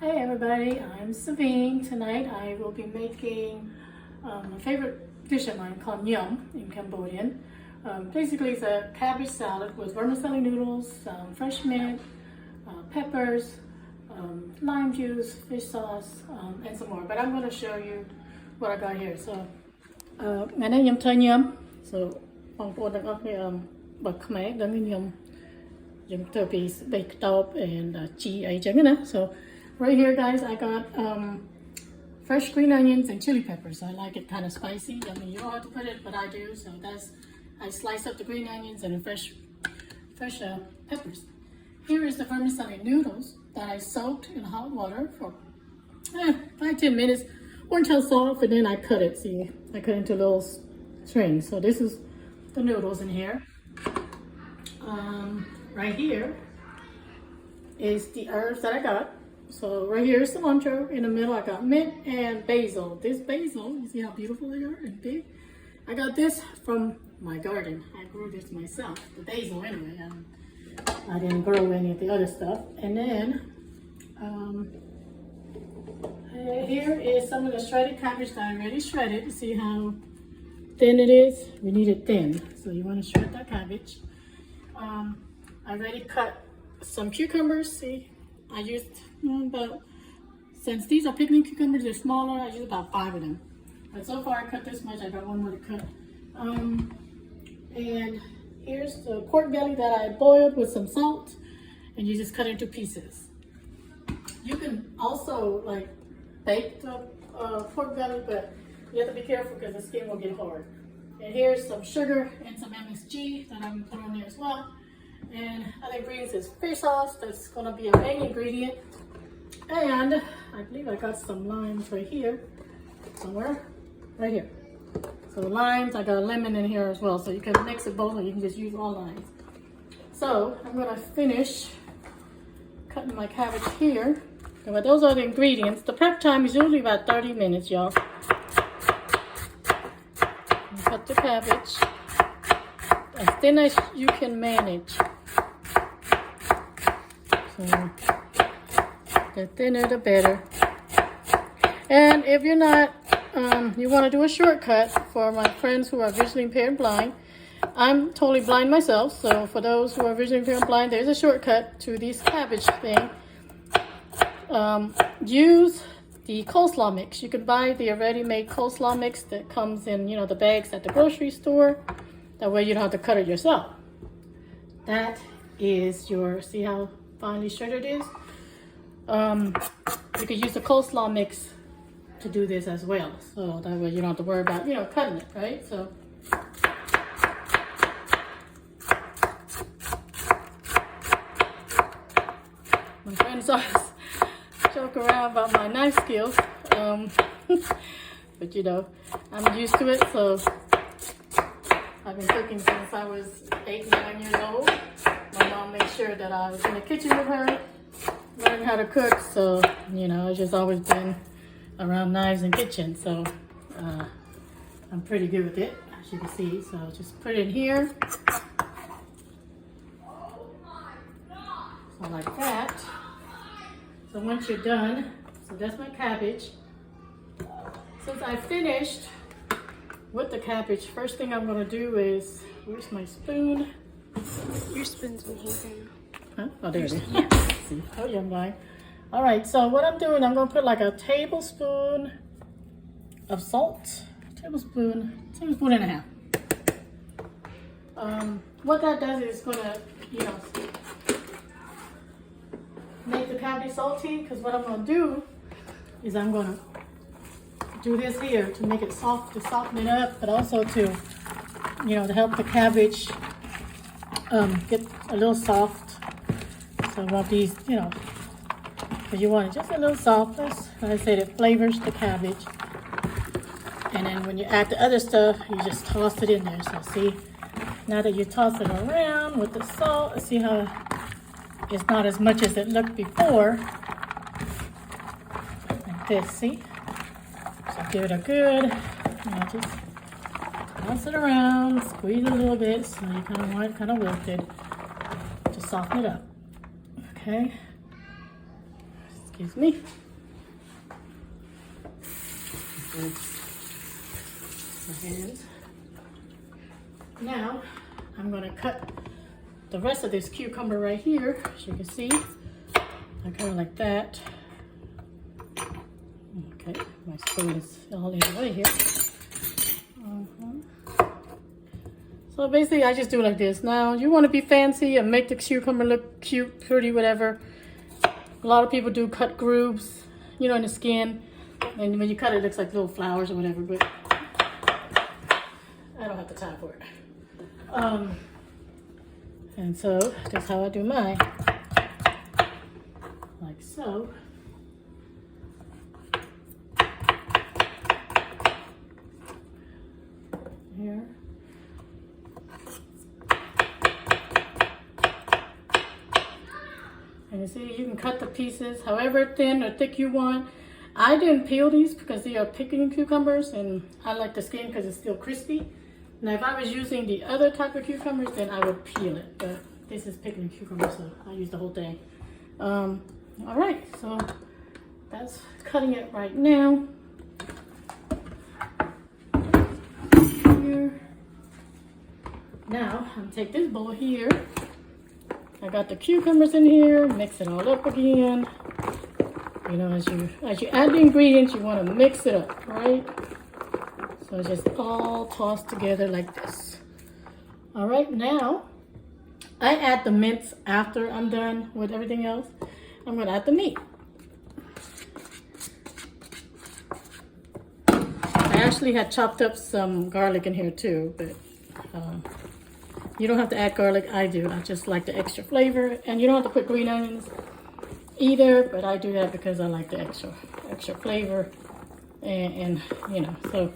Hey everybody, I'm Sabine. Tonight I will be making my favorite dish of mine called Yeaum in Cambodian. Basically it's a cabbage salad with vermicelli noodles, fresh mint, peppers, lime juice, fish sauce, and some more. But I'm going to show you what I got here. So, ngày nay Yeaum chơi Yeaum. So, បងប្អូនទាំងអស់គ្នាបើខ្មែរដឹងYeaum Yeaumធ្វើពីស្បែកខ្ទប់ and ជីអីចឹងណា So right here guys I got fresh green onions and chili peppers. I like it kind of spicy. I mean you don't have to put it, but I do. So I slice up the green onions and the fresh peppers. Here is the vermicelli noodles that I soaked in hot water for 5-10 minutes. Or until soft, and then I cut it. See, I cut into little strings. So this is the noodles in here. Right here is the herbs that I got. So right here is cilantro. In the middle, I got mint and basil. This basil, you see how beautiful they are and big? I got this from my garden. I grew this myself. The basil anyway. I didn't grow any of the other stuff. And then here is some of the shredded cabbage that I already shredded. See how thin it is? We need it thin. So you want to shred that cabbage. I already cut some cucumbers. See, I used about, since these are picnic cucumbers, they're smaller, I used about 5 of them. But so far I cut this much, I got one more to cut. And here's the pork belly that I boiled with some salt, and you just cut into pieces. You can also like bake the pork belly, but you have to be careful because the skin will get hard. And here's some sugar and some MSG that I'm gonna put on there as well. And other ingredients is fish sauce, that's gonna be a main ingredient. And I believe I got some limes right here, somewhere, right here. So limes, I got a lemon in here as well, so you can mix it both or you can just use all limes. So I'm gonna finish cutting my cabbage here. But those are the ingredients. The prep time is usually about 30 minutes, y'all. Cut the cabbage as thin as you can manage. So the thinner the better. And if you're not, you want to do a shortcut for my friends who are visually impaired and blind. I'm totally blind myself, so for those who are visually impaired and blind, there's a shortcut to this cabbage thing. Use the coleslaw mix. You can buy the already-made coleslaw mix that comes in, you know, the bags at the grocery store. That way you don't have to cut it yourself. That is your, see how finely shredded it is? You could use the coleslaw mix to do this as well. So that way you don't have to worry about, you know, cutting it, right? So my friends always joke around about my knife skills, but you know, I'm used to it. So I've been cooking since I was 8-9 years old. My mom made sure that I was in the kitchen with her, learning how to cook. So you know, it's just always been around knives and kitchen. So I'm pretty good with it, as you can see. So just put it in here, so like that. So once you're done, so that's my cabbage. Since I finished with the cabbage, first thing I'm gonna do is, where's my spoon? Your spoon's in here. Huh? Oh, there it is. Yeah. See, oh yeah, I'm lying. All right, so what I'm doing, I'm gonna put like a tablespoon of salt, tablespoon and a half. What that does is gonna, you know, make the cabbage salty, because what I'm going to do is I'm going to do this here to make it soft, to soften it up, but also to, you know, to help the cabbage get a little soft. So I want these, you know, because you want it just a little soft. Like I said, it flavors the cabbage. And then when you add the other stuff, you just toss it in there. So see, now that you toss it around with the salt, see how it's not as much as it looked before. Like this, see? So give it a good, you know, just toss it around, squeeze it a little bit so you kind of want it kind of wilted. Just soften it up. Okay? Excuse me. My hands. Now I'm going to cut the rest of this cucumber right here. As you can see, I cut it like that. Okay, my spoon is all in the way here. So basically, I just do it like this. Now, you want to be fancy and make the cucumber look cute, pretty, whatever. A lot of people do cut grooves, you know, in the skin. And when you cut it, it looks like little flowers or whatever, but I don't have the time for it. And so that's how I do mine. Like so. Here. And you see, you can cut the pieces however thin or thick you want. I didn't peel these because they are picking cucumbers, and I like the skin because it's still crispy. Now, if I was using the other type of cucumbers, then I would peel it. But this is picking cucumber, so I use the whole thing. All right, so that's cutting it right now. Here. Now, I'm gonna take this bowl here. I got the cucumbers in here. Mix it all up again. You know, as you add the ingredients, you want to mix it up, right? So it's just all tossed together like this. All right, now I add the mince after I'm done with everything else. I'm gonna add the meat. I actually had chopped up some garlic in here too, but you don't have to add garlic. I do. I just like the extra flavor, and you don't have to put green onions either, but I do that because I like the extra flavor, and you know, so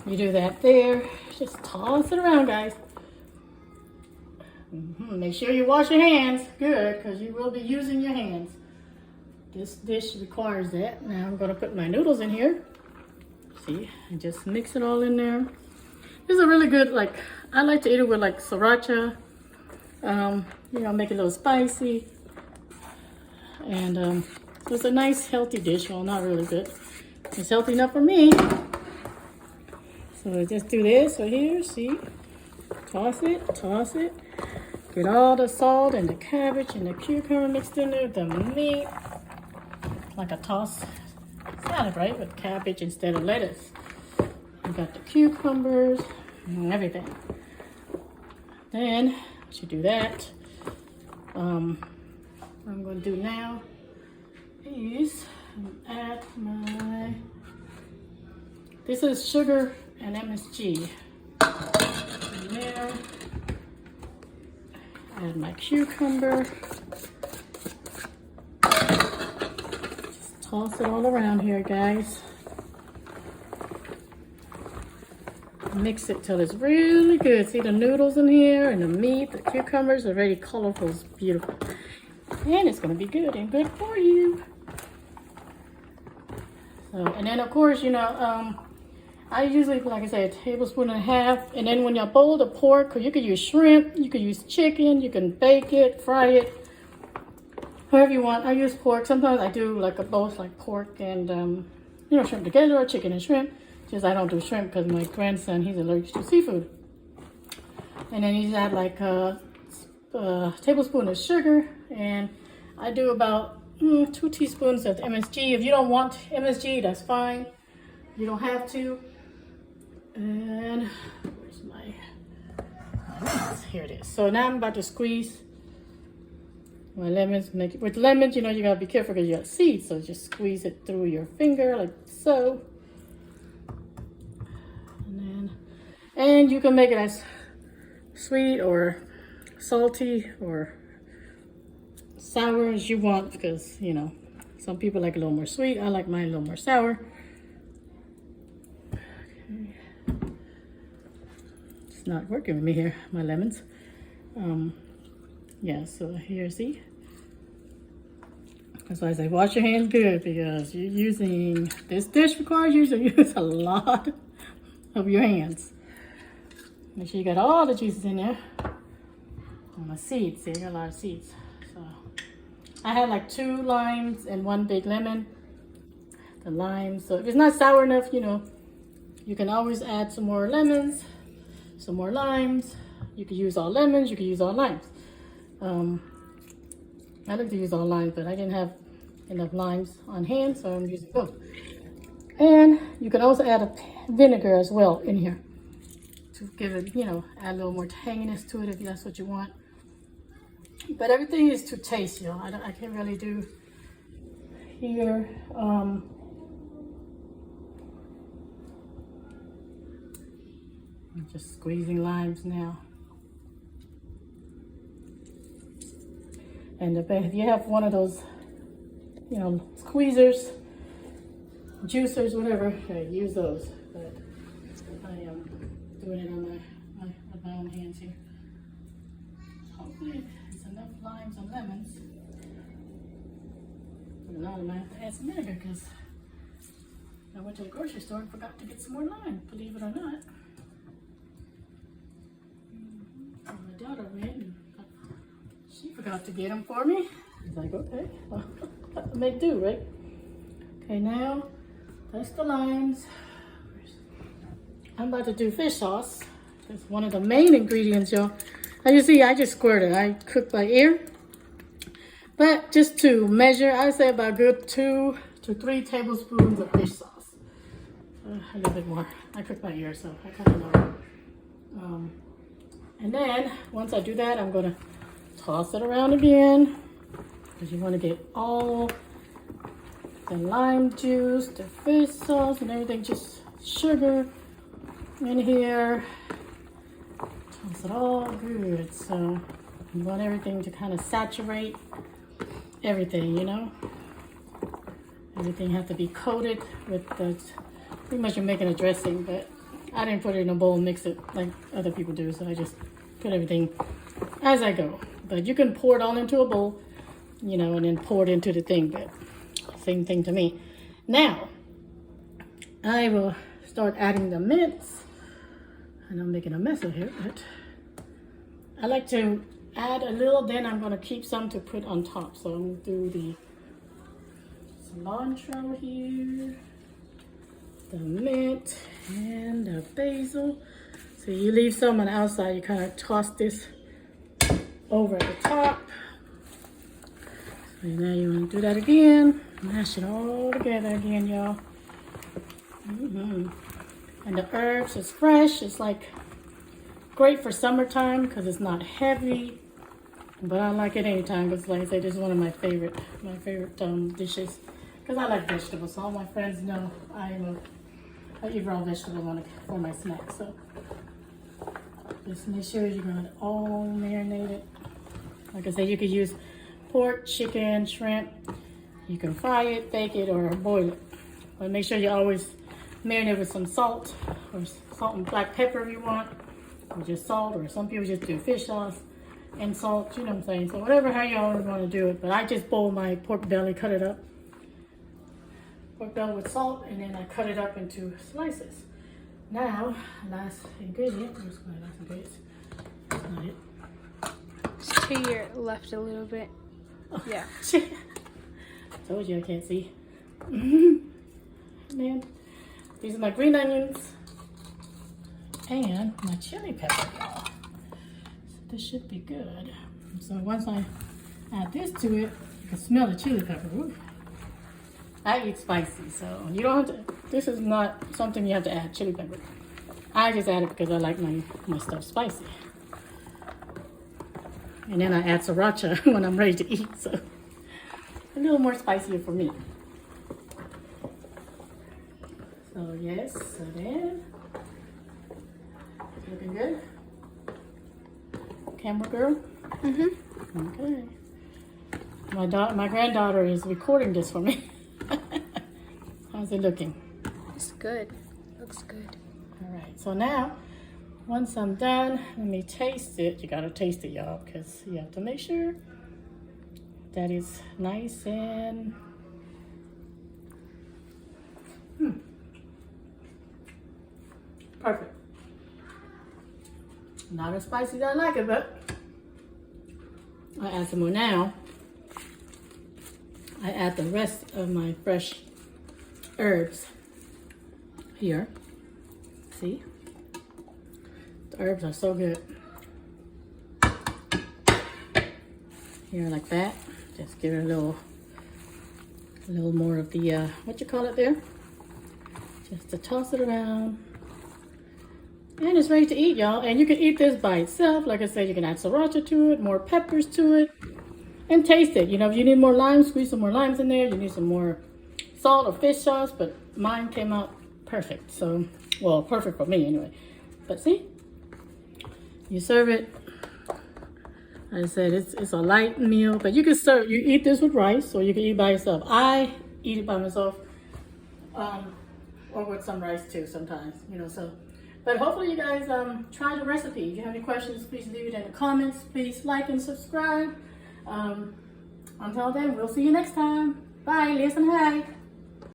you do that there. Just toss it around, guys. Make sure you wash your hands good, because you will be using your hands. This dish requires that. Now I'm going to put my noodles in here. See, and just mix it all in there. This is a really good, like, I like to eat it with like sriracha. You know, make it a little spicy. And so it's a nice healthy dish. Well, not really good. It's healthy enough for me. So just do this right here, see? Toss it. Get all the salt and the cabbage and the cucumber mixed in there, the meat. Like a tossed salad, right? With cabbage instead of lettuce. You got the cucumbers and everything. Then, once you do that, what I'm going to do now is add my, this is sugar and MSG. In there, add my cucumber. Just toss it all around here, guys. Mix it till it's really good. See the noodles in here and the meat, the cucumbers are very colorful. It's beautiful. And it's going to be good and good for you. So, and then of course, you know, I usually put, like I said, a tablespoon and a half. And then when you boil the pork, or you could use shrimp, you could use chicken, you can bake it, fry it, however you want. I use pork. Sometimes I do like both, like pork and, you know, shrimp together, or chicken and shrimp. Just I don't do shrimp because my grandson, he's allergic to seafood. And then you just add like a tablespoon of sugar, and I do about 2 teaspoons of MSG. If you don't want MSG, that's fine. You don't have to. And where's my lemons? Here it is. So now I'm about to squeeze my lemons. With lemons, you know, you gotta be careful because you got seeds. So just squeeze it through your finger like so. And you can make it as sweet or salty or sour as you want, because, you know, some people like a little more sweet. I like mine a little more sour. Okay. It's not working with me here, my lemons. Yeah, so here, see? That's why I say wash your hands good, because you're using, this dish requires you to use a lot of your hands. Make sure you got all the juices in there. And the seeds, see, I got a lot of seeds. So I had like 2 limes and 1 big lemon. The limes, so if it's not sour enough, you know, you can always add some more lemons, some more limes. You can use all lemons, you can use all limes. I like to use all limes, but I didn't have enough limes on hand, so I'm using both. And you can also add a vinegar as well in here to give it, you know, add a little more tanginess to it if that's what you want. But everything is to taste, you know. I can't really do here. I'm just squeezing limes now. And if you have one of those, you know, squeezers, juicers, whatever, use those. But I am doing it on my own hands here. Hopefully it's enough limes and lemons. But now I'm gonna have to add some vinegar because I went to the grocery store and forgot to get some more lime, believe it or not. And my daughter went and she forgot to get them for me. I was like, okay, well, have to make do, right? Okay, now that's the limes. I'm about to do fish sauce. It's one of the main ingredients, y'all. As you see, I just squirted. I cook by ear. But just to measure, I say about a good 2 to 3 tablespoons of fish sauce. A little bit more. I cook by ear, so I kind of know. And then, once I do that, I'm going to toss it around again. Because you want to get all the lime juice, the fish sauce, and everything, just sugar in here. Toss it all good. So you want everything to kind of saturate everything, you know. Everything has to be coated with the, pretty much you're making a dressing, but I didn't put it in a bowl and mix it like other people do, so I just put everything as I go. But you can pour it all into a bowl, you know, and then pour it into the thing, but same thing to me. Now, I will start adding the mince. And I'm making a mess of here, but I like to add a little, then I'm going to keep some to put on top. So I'm going to do the cilantro here, the mint, and the basil. So you leave some on the outside, you kind of toss this over at the top. So now you want to do that again. Mash it all together again, y'all. And the herbs is fresh. It's like great for summertime because it's not heavy. But I like it anytime because, like I said, this is one of my favorite dishes. Because I like vegetables. So all my friends know I eat raw vegetables for my snacks. So just make sure you got it all marinated. Like I said, you could use pork, chicken, shrimp. You can fry it, bake it, or boil it. But make sure you always marinate with some salt, or salt and black pepper if you want, or just salt, or some people just do fish sauce and salt, you know what I'm saying? So whatever, how you always want to do it. But I just boil my pork belly, cut it up. Pork belly with salt, and then I cut it up into slices. Now, last ingredient. Where's my last ingredient? That's not it. Just to your left a little bit. Oh, yeah. Told you I can't see. Man, these are my green onions and my chili pepper, y'all. So this should be good. So once I add this to it, you can smell the chili pepper. Ooh. I eat spicy, so you don't have to. This is not something you have to add chili pepper. I just add it because I like my stuff spicy. And then I add sriracha when I'm ready to eat, so a little more spicier for me. So yes, so then, looking good? Camera girl? Mm-hmm. Okay. My granddaughter is recording this for me. How's it looking? It's good. Looks good. All right, so now, once I'm done, let me taste it. You gotta taste it, y'all, because you have to make sure that it's nice and perfect. Not as spicy as I like it, but I'll add some more now. I add the rest of my fresh herbs here. See? The herbs are so good. Here like that. Just give it a little more of the, what you call it there? Just to toss it around. And it's ready to eat, y'all. And you can eat this by itself. Like I said, you can add sriracha to it, more peppers to it, and taste it. You know, if you need more lime, squeeze some more limes in there. You need some more salt or fish sauce, but mine came out perfect. So, well, perfect for me anyway. But see, you serve it. Like I said, it's a light meal, but you can serve, you eat this with rice, or you can eat by yourself. I eat it by myself, or with some rice too sometimes, you know, so. But hopefully you guys try the recipe. If you have any questions, please leave it in the comments. Please like and subscribe. Until then, we'll see you next time. Bye, listen, hi.